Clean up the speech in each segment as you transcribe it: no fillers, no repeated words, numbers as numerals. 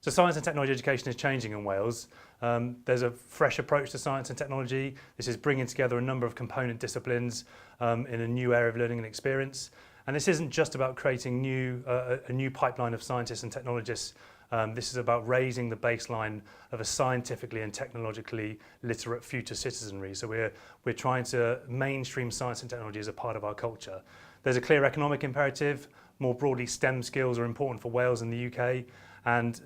So science and technology education is changing in Wales. There's a fresh approach to science and technology. This is bringing together a number of component disciplines in a new area of learning and experience. And this isn't just about creating a new pipeline of scientists and technologists. This is about raising the baseline of a scientifically and technologically literate future citizenry. So we're trying to mainstream science and technology as a part of our culture. There's a clear economic imperative. More broadly, STEM skills are important for Wales and the UK. And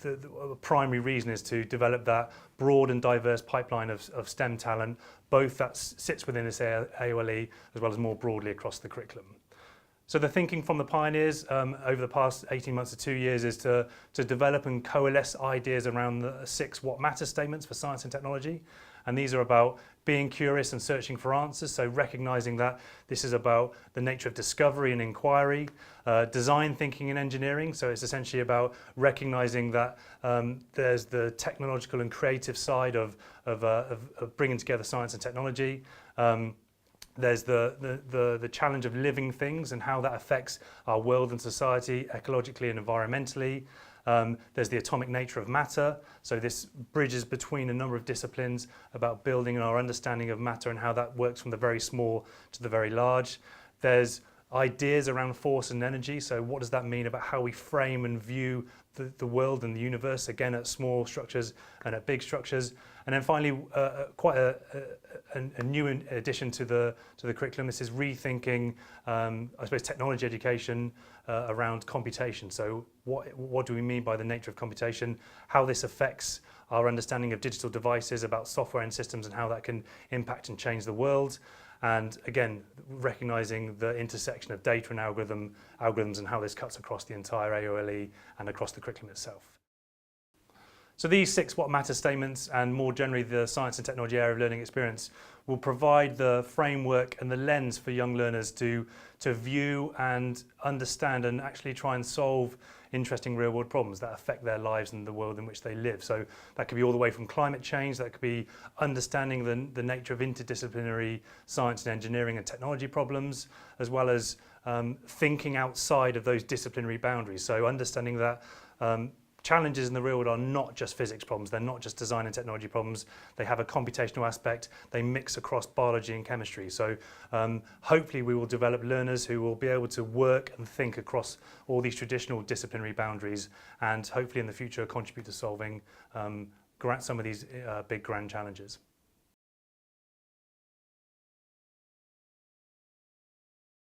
the primary reason is to develop that broad and diverse pipeline of STEM talent, both that sits within this AOLE as well as more broadly across the curriculum. So the thinking from the pioneers over the past 18 months to 2 years is to develop and coalesce ideas around the 6 what matters statements for science and technology. And these are about being curious and searching for answers, so recognising that this is about the nature of discovery and inquiry, design thinking and engineering, so it's essentially about recognising that there's the technological and creative side of bringing together science and technology. There's the challenge of living things and how that affects our world and society ecologically and environmentally. There's the atomic nature of matter, so this bridges between a number of disciplines about building our understanding of matter and how that works from the very small to the very large. There's ideas around force and energy, so what does that mean about how we frame and view the world and the universe, again at small structures and at big structures. And then finally, quite a new addition to the curriculum. This is rethinking, I suppose, technology education around computation. So what do we mean by the nature of computation? How this affects our understanding of digital devices, about software and systems, and how that can impact and change the world. And again, recognising the intersection of data and algorithms and how this cuts across the entire AOLE and across the curriculum itself. So these 6 what matters statements, and more generally the science and technology area of learning experience, will provide the framework and the lens for young learners to view and understand and actually try and solve interesting real world problems that affect their lives and the world in which they live. So that could be all the way from climate change, that could be understanding the nature of interdisciplinary science and engineering and technology problems, as well as thinking outside of those disciplinary boundaries. So understanding that challenges in the real world are not just physics problems, they're not just design and technology problems, they have a computational aspect, they mix across biology and chemistry. So hopefully we will develop learners who will be able to work and think across all these traditional disciplinary boundaries, and hopefully in the future contribute to solving some of these big grand challenges.